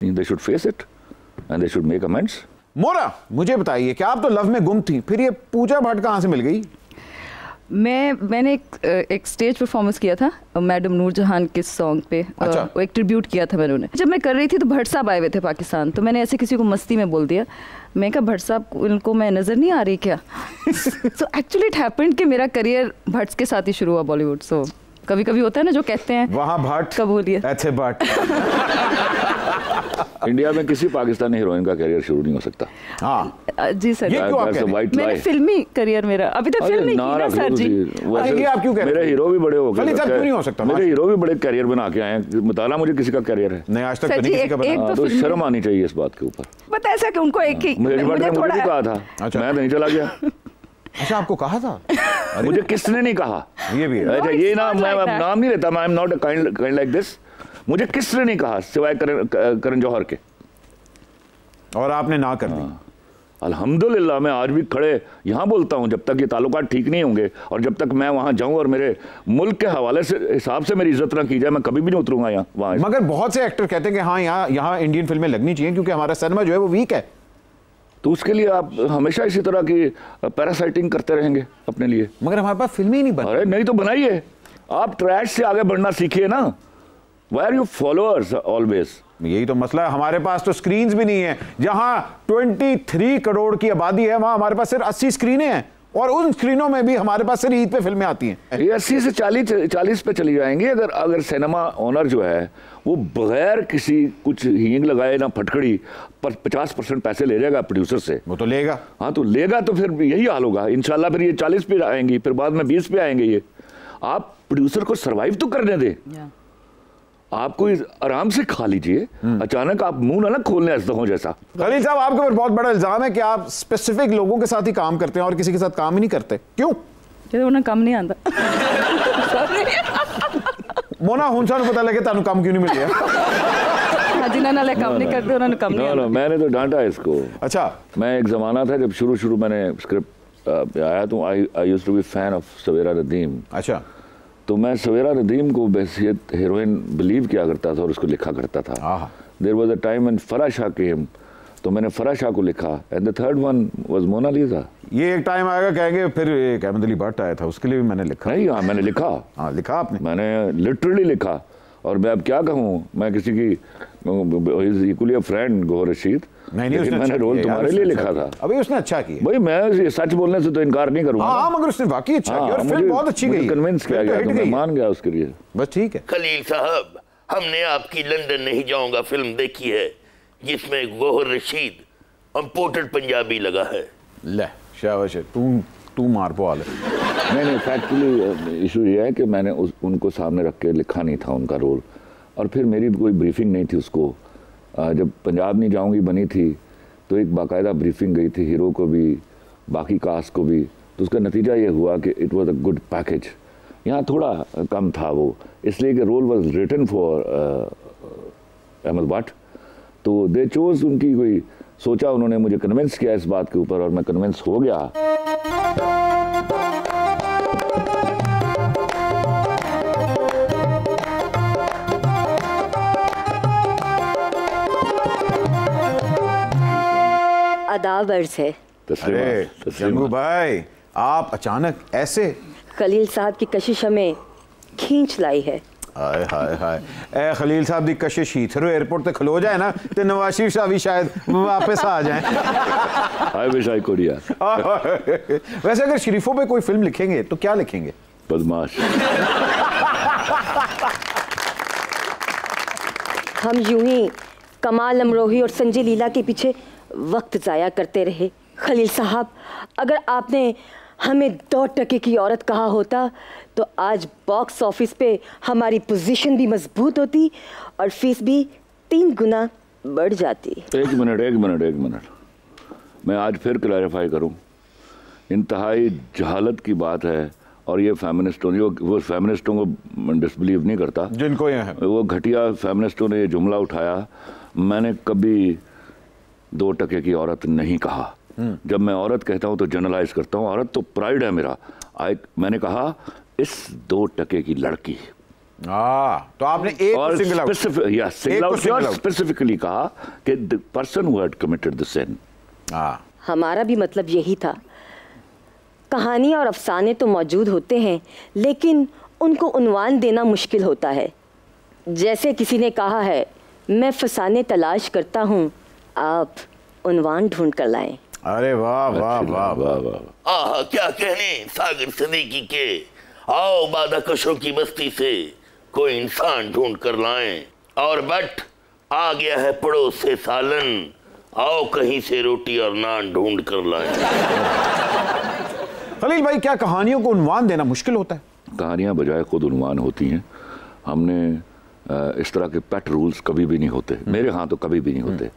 They should face it and they should make amends. Mona, मुझे बताइए कि आप तो लव में गुम थी, फिर ये पूजा भट्ट कहाँ से मिल गई? मैंने एक स्टेज परफॉर्मेंस किया था मैडम नूरजहान के सॉन्ग पे। अच्छा। वो एक ट्रिब्यूट किया था मैंने उन्हें। जब मैं कर रही थी तो भट्ट साहब आए हुए थे पाकिस्तान, तो मैंने ऐसे किसी को मस्ती में बोल दिया, मैं कहा भट्ट साहब इनको मैं नज़र नहीं आ रही क्या? सो एक्चुअली इट हैपेंड कि मेरा करियर भट्ट के साथ ही शुरू हुआ बॉलीवुड। सो कभी कभी होता है ना जो कहते हैं वहाँ भट्ट कबूलियत। अच्छे भट्ट। इंडिया में किसी पाकिस्तानी हीरोइन का करियर शुरू नहीं हो सकता। हाँ जी सर। ये क्यों आप कह रहे हैं? मैंने फिल्मी करियर मेरा अभी तक फिल्म नहीं की ना सर जी। ये आप क्यों कह रहे हैं? मेरे हीरो भी बड़े हो गए। खलील साहब क्यों नहीं हो सकता? मेरे हीरो भी बड़े करियर बना के आए हैं। बताना मुझे किसी का करियर है? नहीं, आज तक सर तो जी, नहीं किसी का बना। तो शर्म आनी चाहिए इस बात के ऊपर। पता है सर कि उनको एक ही मुझे मुझे भी थोड़ा कहा था। अच्छा। मैं तो नहीं चला गया। अच्छा, आपको कहा था? मुझे किसने नहीं कहा? ये भी है। अच्छा, ये ना मैं नाम नहीं लेता, I am not kind like this. मुझे किसने नहीं कहा सिवाय करण जौहर के, और आपने ना कर दी। अल्हम्दुलिल्लाह मैं आज भी खड़े यहाँ बोलता हूँ, जब तक ये ताल्लुकात ठीक नहीं होंगे और जब तक मैं वहाँ जाऊँ और मेरे मुल्क के हवाले से हिसाब से मेरी इज्जत ना की जाए, मैं कभी भी नहीं उतरूंगा यहाँ वहाँ। मगर बहुत से एक्टर कहते हैं कि हाँ यहाँ इंडियन फिल्में लगनी चाहिए क्योंकि हमारा सिनेमा जो है वो वीक है। तो उसके लिए आप हमेशा इसी तरह की पैरासाइटिंग करते रहेंगे अपने लिए। मगर हमारे पास फिल्में ही नहीं बन। अरे नहीं तो बनाइए, आप ट्रैश से आगे बढ़ना सीखिए ना। Why are you followers always? यही तो मसला है, हमारे पास तो स्क्रीन्स भी नहीं है। जहां 23 करोड़ की आबादी है वहां हमारे पास सिर्फ 80 स्क्रीनें हैं, और उन स्क्रीनों में भी हमारे पास सिर्फ ईद पे फिल्में आती हैं। ये 80 से 40 पे चली जाएंगी अगर सिनेमा ओनर जो है वो बगैर किसी कुछ हींग लगाए ना फटकड़ी पर 50% पैसे ले जाएगा प्रोड्यूसर से। वो तो लेगा। हाँ तो लेगा, तो फिर यही हाल होगा इंशाल्लाह। फिर ये 40 पे आएंगी, फिर बाद में 20 पे आएंगे। ये आप प्रोड्यूसर को सर्वाइव तो करने दे। आपको आराम से खा लीजिए, अचानक आप मुंह ना खोलने हो जैसा। खलील साहब, आपके ऊपर बहुत बड़ा इल्जाम है कि आप स्पेसिफिक लोगों के साथ ही काम करते हैं और किसी के साथ काम ही नहीं करते। क्यों? उन्हें काम नहीं आता। मोना हुंसा को पता लगे तानू काम क्यों नहीं मिल गया? हाँ जी, ना काम नहीं करते, उन्होंने काम नहीं आता। मैंने तो डांटा इसको। अच्छा। मैं एक जमाना था जब शुरू मैंने स्क्रिप्ट आया तो I used to be fan of सवेरा रदीम। अच्छा। तो मैं सवेरा रदीम को बहसियत हीरोइन बिलीव किया करता था और उसको लिखा करता था। There was a time when Farah Shah came, तो मैंने फराह शाह को लिखा, and the third one was Mona Lisa. ये एक टाइम आएगा कहेंगे फिर एक अहमद अली भट्ट आया था, उसके लिए भी मैंने लिखा। नहीं, हाँ मैंने लिखा। हाँ लिखा आपने? मैंने लिटरली लिखा। और मैं अब क्या कहूँ, मैं किसी की इक्वली अ फ्रेंड गोहर रशीद, लेकिन मैंने रोल तुम्हारे लिए लिखा था। अभी उसने अच्छा किया भाई, मैं सच बोलने से तो इनकार नहीं करूंगा। हाँ, मगर उसने वाकई अच्छा किया और फिल्म बहुत अच्छी गई। कन्विंस किया गया तो मैं मान गया उसके लिए। बस ठीक है। खलील साहब, हमने आपकी लंदन नहीं जाऊंगा फिल्म देखी है जिसमें गोहर रशीद इंपोर्टेड पंजाबी लगा है। ले शाबाश, तू मार पाल। नहीं, फैक्चुअली इशू ये है कि मैंने उनको सामने रख के लिखा नहीं था उनका रोल, और फिर मेरी कोई ब्रीफिंग नहीं थी उसको। जब पंजाब नहीं जाऊंगी बनी थी तो एक बाकायदा ब्रीफिंग गई थी हीरो को भी, बाकी कास्ट को भी, तो उसका नतीजा ये हुआ कि it was a good package. यहाँ थोड़ा कम था वो, इसलिए कि role was written for Ahmad Bhatt, तो दे चोज उनकी कोई सोचा, उन्होंने मुझे कन्विंस किया इस बात के ऊपर और मैं कन्विंस हो गया। आदाब अर्ज है। अरे जंगू भाई, आप अचानक ऐसे? खलील साहब की कशिश हमें खींच लाई है। हाय हाय हाय, ए खलील साहब दी कशिश हीथरो एयरपोर्ट ते खलो जाए ना ते नवाज शरीफ साहब भी शायद वापस आ जाएं। आई विश आई कुड यार। वैसे अगर शरीफों पे कोई फिल्म लिखेंगे तो क्या लिखेंगे? बदमाश। हम यूं ही कमाल अमरोही और संजय लीला के पीछे वक्त ज़ाया करते रहे। खलील साहब, अगर आपने हमें 2% की औरत कहा होता तो आज बॉक्स ऑफिस पे हमारी पोजीशन भी मजबूत होती और फीस भी 3 गुना बढ़ जाती। एक मिनट, मैं आज फिर क्लैरिफाई करूं, इंतहाई जहालत की बात है और ये फेमिनिस्टों, वो फेमिनिस्टों को डिसबिलीव नहीं करता, जिनको ये है वो घटिया फेमिनिस्टों ने ये जुमला उठाया। मैंने कभी 2% की औरत नहीं कहा। जब मैं औरत कहता हूं तो जनरलाइज करता हूं, औरत तो प्राइड है मेरा। मैंने कहा इस 2% की लड़की, तो आपने एक और को single out, single out specifically कहा कि the person who had committed the sin. हमारा भी मतलब यही था। कहानी और अफसाने तो मौजूद होते हैं, लेकिन उनको उन्वान देना मुश्किल होता है। जैसे किसी ने कहा है, मैं फसाने तलाश करता हूँ, आप उन्वान ढूंढ कर लाएं। अरे वाह वाह वाह वाह वाह। आहा, क्या कहने सागर सदीकी के, आओ बादाकशों की बस्ती से कोई इंसान ढूंढ कर लाएं। और बट आ गया है पड़ोस से सालन, आओ कहीं से रोटी और नान ढूंढ कर लाएं। खलील भाई, क्या कहानियों को उन्वान देना मुश्किल होता है? कहानियां बजाय खुद उन्वान होती हैं। हमने इस तरह के पेट रूल्स कभी भी नहीं होते, मेरे यहाँ तो कभी भी नहीं होते,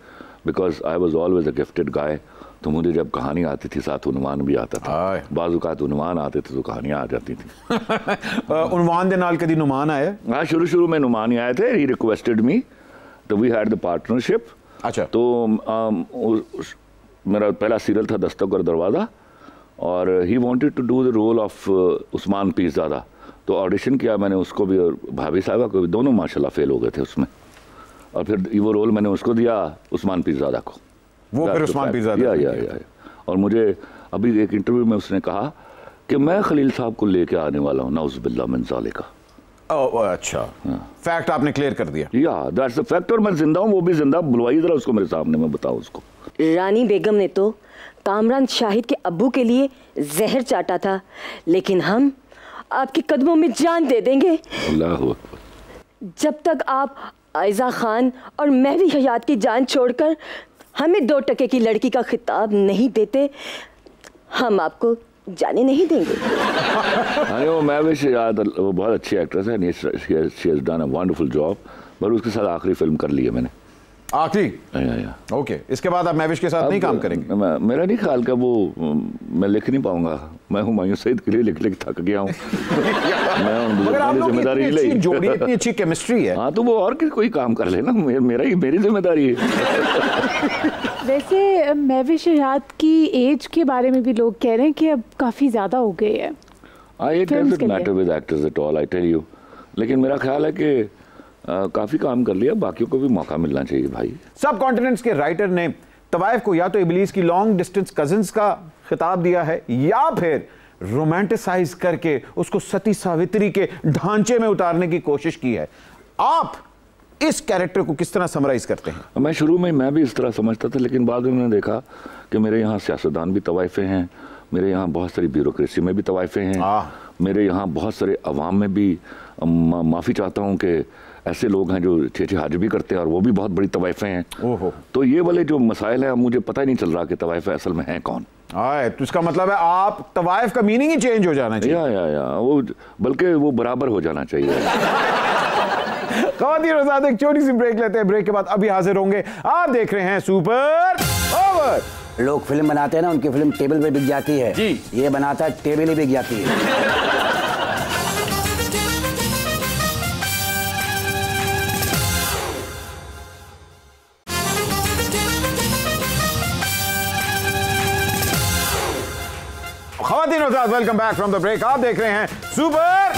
because I was always a gifted guy. तो मुझे जब कहानी आती थी साथ उन्वान भी आता था, बाज़-औक़ात उन्वान आते थे तो कहानियां आ जाती थी। उन्वान दे नाल कदी नुमान आया? हाँ, शुरू में नुमान ही आए थे। ही रिक्वेस्टेड मी, तो वी हैड द पार्टनरशिप। अच्छा। तो मेरा पहला सीरियल था दस्तक और दरवाज़ा, और he wanted to do the role of Usman Peerzada. तो ऑडिशन किया मैंने उसको भी और भाभी साहबा को भी, दोनों माशाल्लाह फेल हो गए थे उसमें। और फिर वो रोल मैंने उसको दिया, उस्मान पीरज़ादा को। वो फिर उस्मान पीरज़ादा। या। और मुझे अभी एक इंटरव्यू में उसने कहा कि मैं खलील साहब को लेके आने वाला हूँ, नाउज़ बिल्लाह मिन ज़ालिका। अच्छा, फैक्ट आपने क्लियर कर दिया। या दैट्स द फैक्ट। और मैं जिंदा हूँ, वो भी जिंदा। बुलवाइए जरा उसको मेरे सामने, मैं बताऊँ उसको। रानी बेगम ने तो कामरान शाहिद के अब्बू के लिए जहर चाटा था, लेकिन हम आपके कदमों में जान दे देंगे। अल्लाह अकबर। जब तक आप आयजा खान और महवी हयात की जान छोड़कर हमें 2 टके की लड़की का खिताब नहीं देते, हम आपको जाने नहीं देंगे। अरे वो महवी हयात वो बहुत अच्छी एक्ट्रेस है, she has done a wonderful job, पर उसके साथ आखिरी फिल्म कर ली है मैंने। आखिरी? या। ओके, इसके बाद आप महविश के साथ नहीं काम करेंगे? मेरा नहीं ख्याल का वो, मैं लिख नहीं पाऊंगा। मैं हुमायूं सईद के लिए लिख थक गया हूँ। मगर आप लोग की इतनी अच्छी जोड़ी, इतनी अच्छी केमिस्ट्री है। हाँ, तो वो और कोई काम कर लेना, मेरी जिम्मेदारी है। वैसे महविश हयात की एज के बारे में भी लोग कह रहे हैं कि अब काफ़ी ज़्यादा हो गई है। It doesn't matter with actors at all, I tell you। लेकिन मेरा ख्याल है कि काफ़ी काम कर लिया, बाकियों को भी मौका मिलना चाहिए भाई। सब कॉन्टिनेंट्स के राइटर ने तवाइफ को या तो इबलीस की लॉन्ग डिस्टेंस कजिन्स का खिताब दिया है, या फिर रोमांटिसाइज करके उसको सती सावित्री के ढांचे में उतारने की कोशिश की है। आप इस कैरेक्टर को किस तरह समराइज करते हैं? मैं शुरू में भी इस तरह समझता था, लेकिन बाद में मैंने देखा कि मेरे यहाँ सियासतदान भी तवाइफे हैं, मेरे यहाँ बहुत सारी ब्यूरोक्रेसी में भी तवाइफे हैं, मेरे यहाँ बहुत सारे अवाम में भी माफ़ी चाहता हूँ कि ऐसे लोग हैं जो छे हज भी करते हैं और वो भी बहुत बड़ी तवाइफे हैं। तो ये वाले जो मसाइल हैं, मुझे पता ही नहीं चल रहा कि तवाइफे असल में हैं कौन। तो इसका मतलब है आप तवाइफ का मीनिंग ही चेंज हो जाना चाहिए। या वो, बल्कि वो बराबर हो जाना चाहिए। ख़वातीन और हज़रात, एक छोटी सी ब्रेक लेते हैं, ब्रेक के बाद अभी हाजिर होंगे। आप देख रहे हैं सुपर ओवर। लोग फिल्म बनाते हैं ना, उनकी फिल्म टेबल पे बिक जाती है जी, ये बनाता है टेबल ही बिक जाती है। ख़वातीन और हज़रात, welcome back from the break. आप देख रहे हैं सुपर